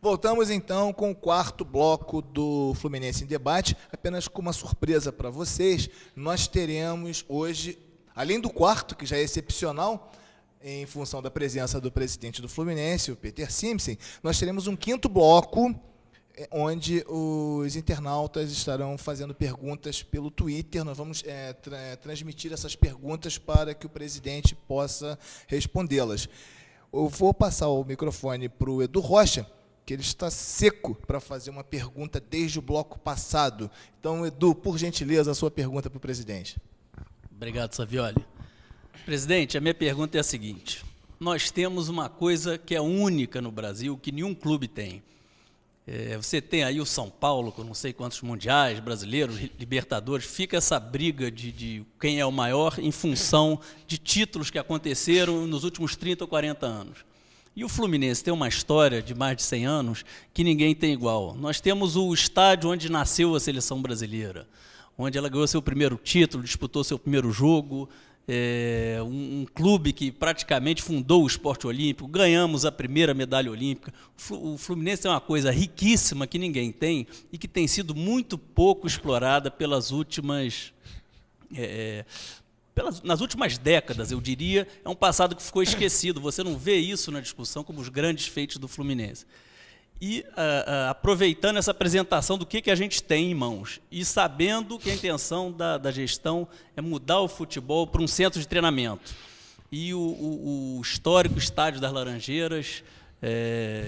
Voltamos então com o quarto bloco do Fluminense em Debate. Apenas com uma surpresa para vocês, nós teremos hoje, além do quarto, que já é excepcional, em função da presença do presidente do Fluminense, o Peter Simpson, nós teremos um quinto bloco, onde os internautas estarão fazendo perguntas pelo Twitter. Nós vamos transmitir essas perguntas para que o presidente possa respondê-las. Eu vou passar o microfone para o Edu Rocha, que ele está seco para fazer uma pergunta desde o bloco passado. Então, Edu, por gentileza, a sua pergunta para o presidente. Obrigado, Savioli. Presidente, a minha pergunta é a seguinte. Nós temos uma coisa que é única no Brasil, que nenhum clube tem. Você tem aí o São Paulo, com não sei quantos mundiais, brasileiros, Libertadores, fica essa briga de quem é o maior em função de títulos que aconteceram nos últimos 30 ou 40 anos. E o Fluminense tem uma história de mais de 100 anos que ninguém tem igual. Nós temos o estádio onde nasceu a seleção brasileira, onde ela ganhou seu primeiro título, disputou seu primeiro jogo, um clube que praticamente fundou o esporte olímpico, ganhamos a primeira medalha olímpica. O Fluminense tem uma coisa riquíssima que ninguém tem e que tem sido muito pouco explorada nas últimas décadas, eu diria. É um passado que ficou esquecido. Você não vê isso na discussão como os grandes feitos do Fluminense. E aproveitando essa apresentação do que a gente tem em mãos e sabendo que a intenção da gestão é mudar o futebol para um centro de treinamento. E o histórico Estádio das Laranjeiras,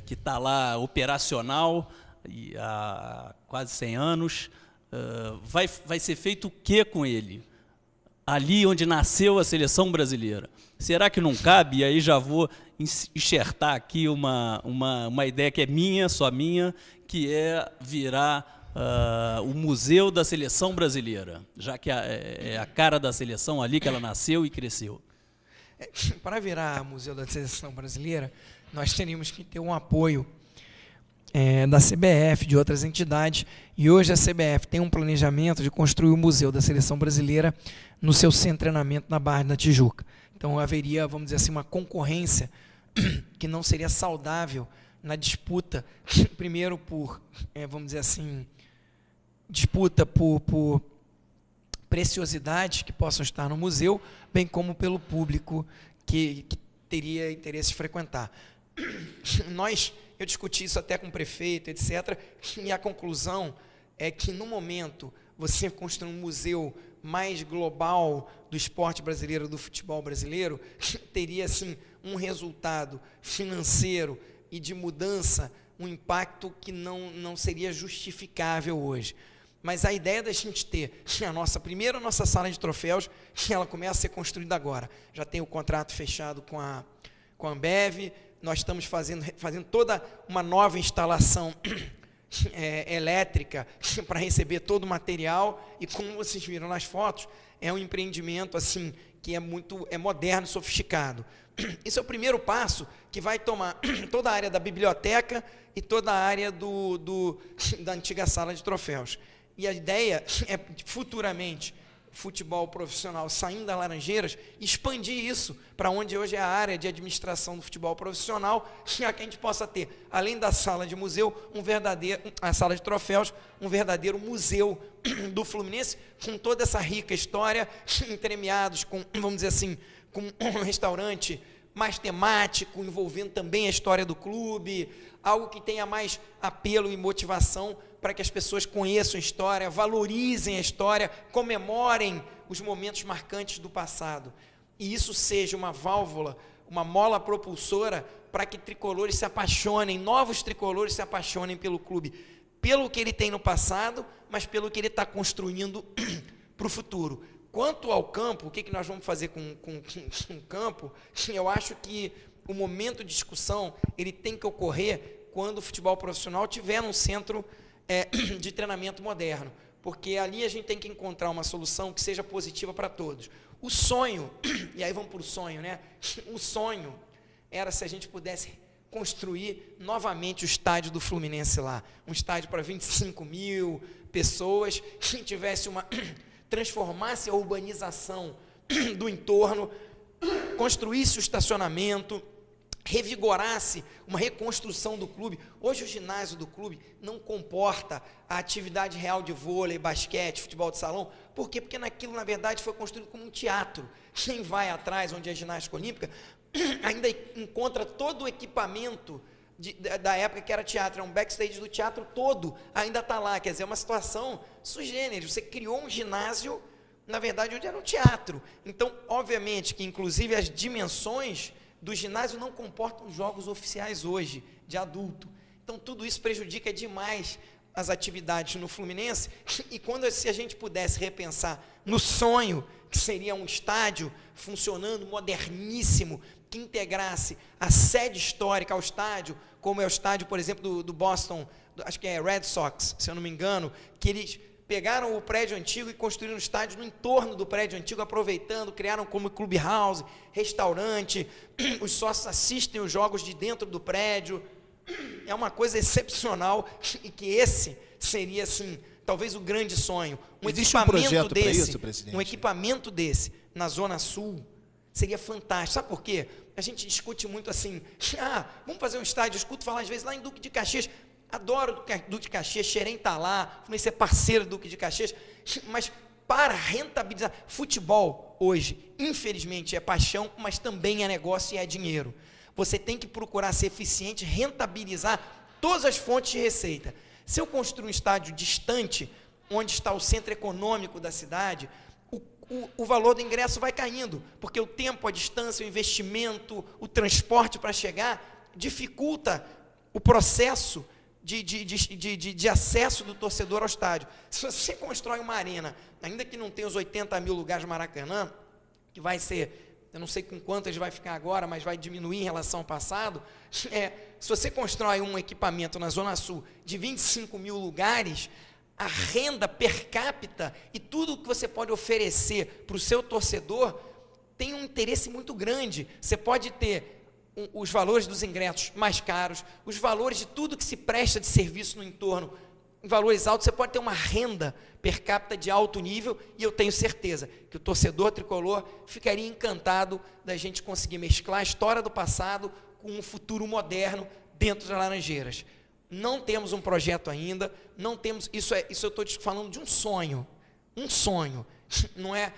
que está lá operacional há quase 100 anos, vai ser feito o que com ele? Ali onde nasceu a seleção brasileira. Será que não cabe? E aí já vou enxertar aqui uma ideia que é minha, só minha, que é virar o Museu da Seleção Brasileira, já que é a cara da seleção ali que ela nasceu e cresceu. Para virar Museu da Seleção Brasileira, nós teríamos que ter um apoio da CBF, de outras entidades, e hoje a CBF tem um planejamento de construir o Museu da Seleção Brasileira no seu centro de treinamento na Barra da Tijuca. Então haveria, vamos dizer assim, uma concorrência que não seria saudável na disputa, primeiro por, vamos dizer assim, disputa por preciosidades que possam estar no museu, bem como pelo público que teria interesse em frequentar. Eu discuti isso até com o prefeito, etc., e a conclusão é que, no momento, você construir um museu mais global do esporte brasileiro, do futebol brasileiro, teria, assim, um resultado financeiro e de mudança, um impacto que não seria justificável hoje. Mas a ideia da gente ter a nossa sala de troféus, ela começa a ser construída agora. Já tem o contrato fechado com a Ambev, nós estamos fazendo toda uma nova instalação elétrica para receber todo o material, e como vocês viram nas fotos, é um empreendimento assim que é moderno, sofisticado. Isso é o primeiro passo que vai tomar toda a área da biblioteca e toda a área da antiga sala de troféus. E a ideia é, futuramente, futebol profissional saindo das Laranjeiras, expandir isso para onde hoje é a área de administração do futebol profissional, já que a gente possa ter, além da sala de museu, a sala de troféus, um verdadeiro museu do Fluminense, com toda essa rica história, entremeados com, vamos dizer assim, com um restaurante mais temático, envolvendo também a história do clube, algo que tenha mais apelo e motivação para que as pessoas conheçam a história, valorizem a história, comemorem os momentos marcantes do passado. E isso seja uma válvula, uma mola propulsora para que tricolores se apaixonem, novos tricolores se apaixonem pelo clube, pelo que ele tem no passado, mas pelo que ele está construindo para o futuro. Quanto ao campo, o que nós vamos fazer com o campo, eu acho que o momento de discussão ele tem que ocorrer quando o futebol profissional tiver um centro de treinamento moderno, porque ali a gente tem que encontrar uma solução que seja positiva para todos. O sonho, e aí vamos para o sonho, né? O sonho era se a gente pudesse construir novamente o estádio do Fluminense lá, um estádio para 25 mil pessoas, que tivesse transformasse a urbanização do entorno, construísse o estacionamento, revigorasse uma reconstrução do clube. Hoje o ginásio do clube não comporta a atividade real de vôlei, basquete, futebol de salão. Por quê? Porque naquilo, na verdade, foi construído como um teatro. Quem vai atrás, onde é a ginástica olímpica, ainda encontra todo o equipamento da época que era teatro, é um backstage do teatro todo, ainda está lá. Quer dizer, é uma situação sui generis. Você criou um ginásio, na verdade, onde era um teatro. Então, obviamente, que inclusive as dimensões do ginásio não comportam jogos oficiais hoje, de adulto. Então, tudo isso prejudica demais as atividades no Fluminense. E se a gente pudesse repensar no sonho, que seria um estádio funcionando, moderníssimo, que integrasse a sede histórica ao estádio, como é o estádio, por exemplo, do Boston, acho que é Red Sox, se eu não me engano, que eles pegaram o prédio antigo e construíram um estádio no entorno do prédio antigo, aproveitando, criaram como clubhouse, restaurante, os sócios assistem os jogos de dentro do prédio. É uma coisa excepcional, e que esse seria, assim, talvez o grande sonho. Existe um projeto para isso, presidente? Um equipamento desse na Zona Sul seria fantástico. Sabe por quê? A gente discute muito assim, vamos fazer um estádio, eu escuto falar às vezes lá em Duque de Caxias. Adoro o Duque de Caxias, Xerém está lá, Fluminense é parceiro do Duque de Caxias, mas para rentabilizar, futebol hoje, infelizmente, é paixão, mas também é negócio e é dinheiro. Você tem que procurar ser eficiente, rentabilizar todas as fontes de receita. Se eu construir um estádio distante, onde está o centro econômico da cidade, o valor do ingresso vai caindo, porque o tempo, a distância, o investimento, o transporte para chegar, dificulta o processo de acesso do torcedor ao estádio. Se você constrói uma arena, ainda que não tenha os 80 mil lugares Maracanã, que vai ser, eu não sei com quanto ele vai ficar agora, mas vai diminuir em relação ao passado, se você constrói um equipamento na Zona Sul de 25 mil lugares, a renda per capita e tudo que você pode oferecer para o seu torcedor tem um interesse muito grande. Você pode ter os valores dos ingressos mais caros, os valores de tudo que se presta de serviço no entorno, em valores altos. Você pode ter uma renda per capita de alto nível, e eu tenho certeza que o torcedor tricolor ficaria encantado da gente conseguir mesclar a história do passado com um futuro moderno dentro das Laranjeiras. Não temos um projeto ainda, não temos, isso eu estou te falando de um sonho, não é,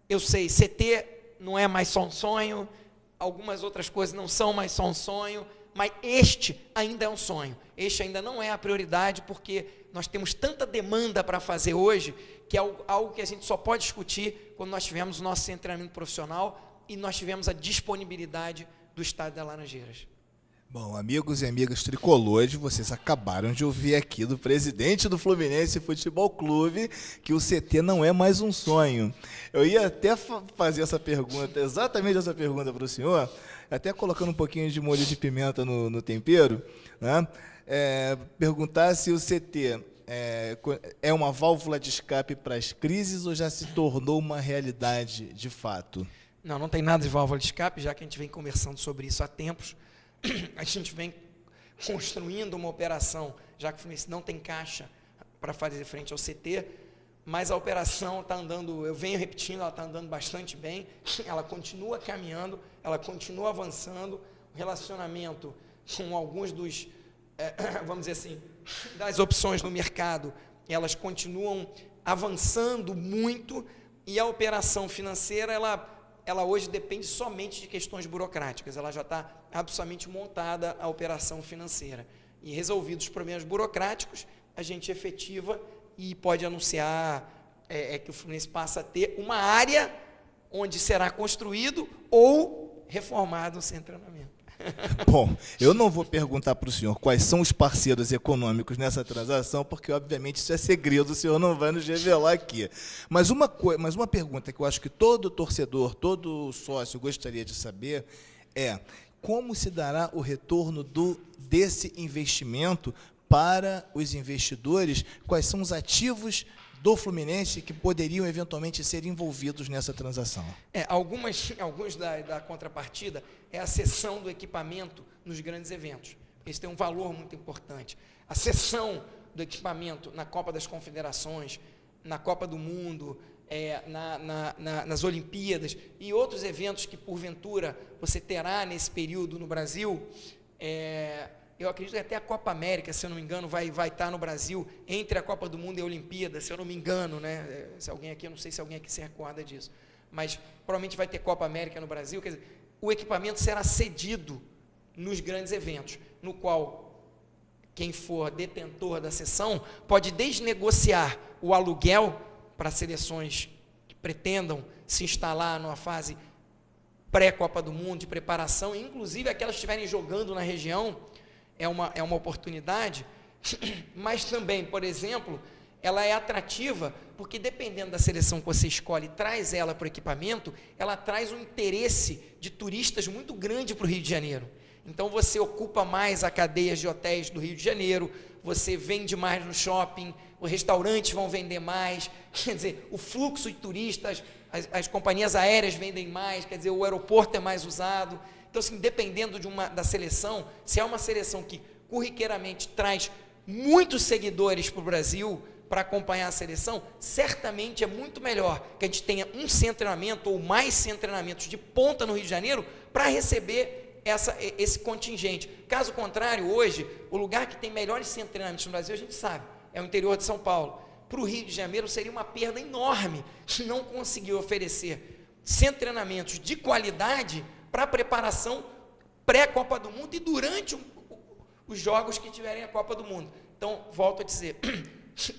eu sei, CT não é mais só um sonho, algumas outras coisas não são mais só um sonho, mas este ainda é um sonho, este ainda não é a prioridade, porque nós temos tanta demanda para fazer hoje, que é algo que a gente só pode discutir quando nós tivermos o nosso centro de treinamento profissional e nós tivermos a disponibilidade do estádio das Laranjeiras. Bom, amigos e amigas tricolores, vocês acabaram de ouvir aqui do presidente do Fluminense Futebol Clube que o CT não é mais um sonho. Eu ia até fazer essa pergunta, exatamente essa pergunta para o senhor, até colocando um pouquinho de molho de pimenta no tempero, né? Perguntar se o CT é uma válvula de escape para as crises ou já se tornou uma realidade de fato? Não tem nada de válvula de escape, já que a gente vem conversando sobre isso há tempos. A gente vem construindo uma operação, já que o Fluminense não tem caixa para fazer frente ao CT, mas a operação está andando, eu venho repetindo, ela está andando bastante bem, ela continua caminhando, ela continua avançando, o relacionamento com alguns dos, vamos dizer assim, das opções no mercado, elas continuam avançando muito, e a operação financeira, ela hoje depende somente de questões burocráticas, ela já está absolutamente montada a operação financeira. E resolvidos os problemas burocráticos, a gente efetiva e pode anunciar que o Fluminense passa a ter uma área onde será construído ou reformado o centro de treinamento. Bom, eu não vou perguntar para o senhor quais são os parceiros econômicos nessa transação, porque obviamente isso é segredo, o senhor não vai nos revelar aqui. Mas uma pergunta que eu acho que todo torcedor, todo sócio gostaria de saber é: como se dará o retorno desse investimento para os investidores? Quais são os ativos do Fluminense que poderiam eventualmente ser envolvidos nessa transação? Alguns da contrapartida é a cessão do equipamento nos grandes eventos. Esse tem um valor muito importante. A cessão do equipamento na Copa das Confederações, na Copa do Mundo, nas Olimpíadas e outros eventos que, porventura, você terá nesse período no Brasil, eu acredito que até a Copa América, se eu não me engano, vai estar no Brasil, entre a Copa do Mundo e a Olimpíada, se eu não me engano, né? Se alguém aqui, eu não sei se alguém aqui se recorda disso, mas provavelmente vai ter Copa América no Brasil, quer dizer, o equipamento será cedido nos grandes eventos, no qual quem for detentor da sessão pode desnegociar o aluguel para seleções que pretendam se instalar numa fase pré-Copa do Mundo, de preparação, inclusive aquelas que estiverem jogando na região, é uma oportunidade, mas também, por exemplo, ela é atrativa, porque dependendo da seleção que você escolhe, traz ela para o equipamento, ela traz um interesse de turistas muito grande para o Rio de Janeiro. Então você ocupa mais a cadeia de hotéis do Rio de Janeiro, você vende mais no shopping, os restaurantes vão vender mais, quer dizer, o fluxo de turistas, as companhias aéreas vendem mais, quer dizer, o aeroporto é mais usado. Então, assim, dependendo da seleção, se é uma seleção que corriqueiramente traz muitos seguidores para o Brasil para acompanhar a seleção, certamente é muito melhor que a gente tenha um centro de treinamento ou mais centros de treinamentos de ponta no Rio de Janeiro para receber esse contingente. Caso contrário, hoje, o lugar que tem melhores centros de treinamentos no Brasil, a gente sabe, é o interior de São Paulo. Para o Rio de Janeiro seria uma perda enorme se não conseguir oferecer centros de treinamentos de qualidade para a preparação pré-Copa do Mundo e durante os jogos que tiverem a Copa do Mundo. Então, volto a dizer,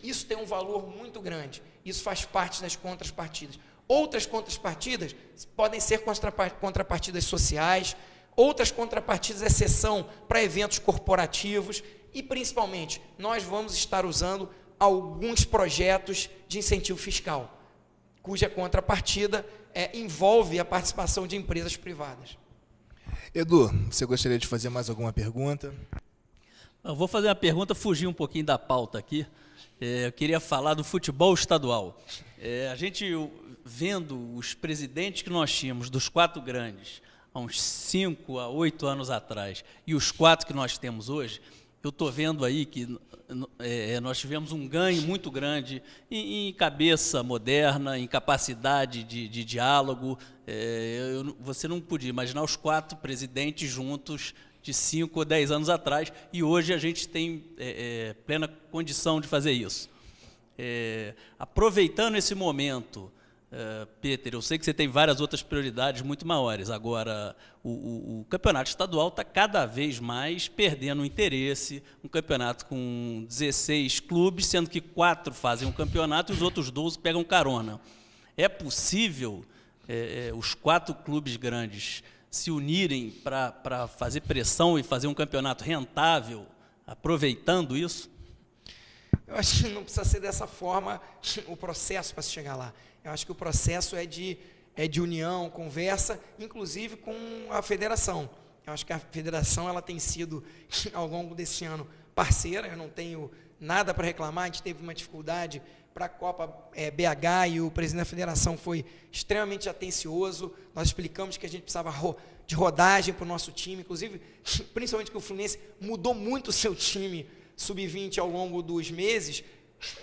isso tem um valor muito grande, isso faz parte das contrapartidas. Outras contrapartidas podem ser contrapartidas sociais, outras contrapartidas é cessão para eventos corporativos e, principalmente, nós vamos estar usando alguns projetos de incentivo fiscal, cuja contrapartida envolve a participação de empresas privadas. Edu, você gostaria de fazer mais alguma pergunta? Eu vou fazer uma pergunta, fugir um pouquinho da pauta aqui. Eu queria falar do futebol estadual. A gente, vendo os presidentes que nós tínhamos, dos 4 grandes, há uns 5 a 8 anos atrás, e os 4 que nós temos hoje, eu estou vendo aí que nós tivemos um ganho muito grande em cabeça moderna, em capacidade de diálogo. Você não podia imaginar os 4 presidentes juntos de 5 ou 10 anos atrás, e hoje a gente tem plena condição de fazer isso. Aproveitando esse momento, Peter, eu sei que você tem várias outras prioridades muito maiores. Agora, o campeonato estadual está cada vez mais perdendo o interesse. Um campeonato com 16 clubes, sendo que 4 fazem um campeonato e os outros 12 pegam carona. É possível os 4 clubes grandes se unirem para fazer pressão e fazer um campeonato rentável, aproveitando isso? Eu acho que não precisa ser dessa forma o processo para se chegar lá. Eu acho que o processo é de união, conversa, inclusive com a federação. Eu acho que a federação ela tem sido, ao longo desse ano, parceira. Eu não tenho nada para reclamar. A gente teve uma dificuldade para a Copa BH e o presidente da federação foi extremamente atencioso. Nós explicamos que a gente precisava de rodagem para o nosso time, inclusive, principalmente que o Fluminense mudou muito o seu time sub-20 ao longo dos meses,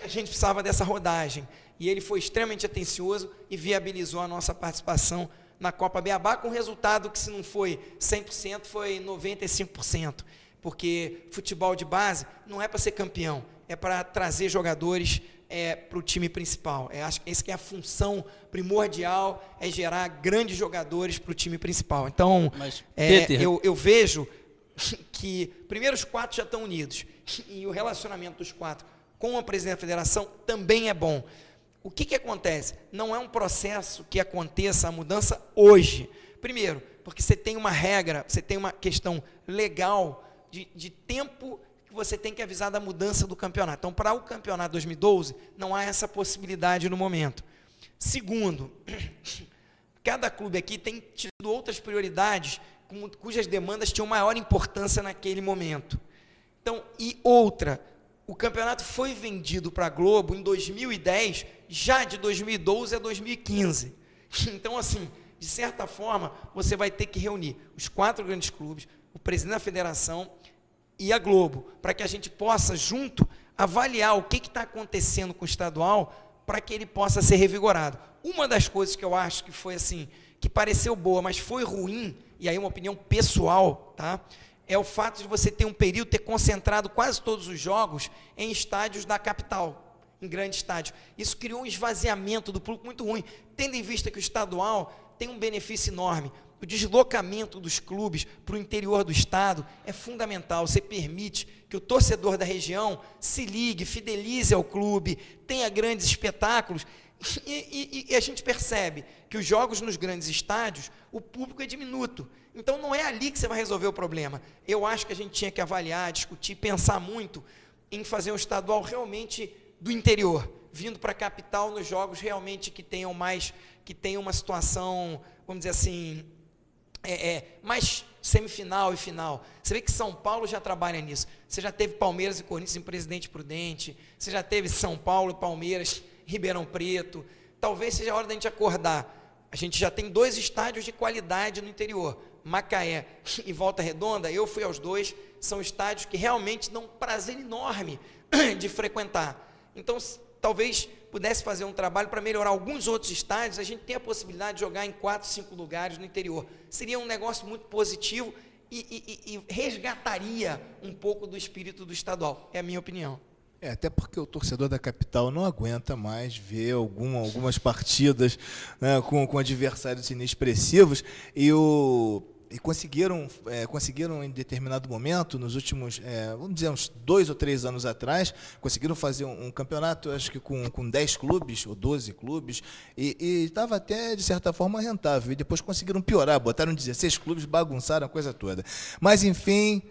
a gente precisava dessa rodagem. E ele foi extremamente atencioso e viabilizou a nossa participação na Copa BH, com resultado que, se não foi 100%, foi 95%. Porque futebol de base não é para ser campeão, é para trazer jogadores para o time principal. Acho que essa que é a função primordial, é gerar grandes jogadores para o time principal. Então, Peter, eu vejo que, primeiro, os 4 já estão unidos, e o relacionamento dos 4 com a presidente da federação também é bom. O que acontece? Não é um processo que aconteça a mudança hoje. Primeiro, porque você tem uma regra, você tem uma questão legal de tempo que você tem que avisar da mudança do campeonato. Então, para o campeonato 2012, não há essa possibilidade no momento. Segundo, cada clube aqui tem tido outras prioridades cujas demandas tinham maior importância naquele momento. Então, e outra, o campeonato foi vendido para a Globo em 2010, já de 2012 a 2015. Então, assim, de certa forma, você vai ter que reunir os 4 grandes clubes, o presidente da federação e a Globo, para que a gente possa, junto, avaliar o que está acontecendo com o estadual, para que ele possa ser revigorado. Uma das coisas que eu acho que foi assim, que pareceu boa, mas foi ruim, e aí uma opinião pessoal, tá? É o fato de você ter um período, ter concentrado quase todos os jogos em estádios da capital, em grande estádio. Isso criou um esvaziamento do público muito ruim, tendo em vista que o estadual tem um benefício enorme. O deslocamento dos clubes para o interior do estado é fundamental. Você permite que o torcedor da região se ligue, fidelize ao clube, tenha grandes espetáculos. E a gente percebe que os jogos nos grandes estádios, o público é diminuto. Então não é ali que você vai resolver o problema. Eu acho que a gente tinha que avaliar, discutir, pensar muito em fazer um estadual realmente do interior, vindo para a capital nos jogos realmente que tenham uma situação, vamos dizer assim, mais semifinal e final. Você vê que São Paulo já trabalha nisso. Você já teve Palmeiras e Corinthians em Presidente Prudente, você já teve São Paulo e Palmeiras, Ribeirão Preto. Talvez seja a hora da gente acordar. A gente já tem 2 estádios de qualidade no interior, Macaé e Volta Redonda. Eu fui aos 2, são estádios que realmente dão um prazer enorme de frequentar. Então, talvez pudesse fazer um trabalho para melhorar alguns outros estádios, a gente tem a possibilidade de jogar em 4, 5 lugares no interior. Seria um negócio muito positivo e resgataria um pouco do espírito do estadual, é a minha opinião. Até porque o torcedor da capital não aguenta mais ver algumas partidas, né, com adversários inexpressivos e conseguiram em determinado momento, nos últimos, vamos dizer, uns 2 ou 3 anos atrás, conseguiram fazer um campeonato, acho que com 10 clubes, ou 12 clubes, e estava até, de certa forma, rentável. E depois conseguiram piorar, botaram 16 clubes, bagunçaram a coisa toda. Mas, enfim,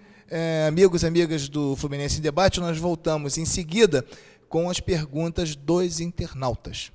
amigos e amigas do Fluminense em Debate, nós voltamos em seguida com as perguntas dos internautas.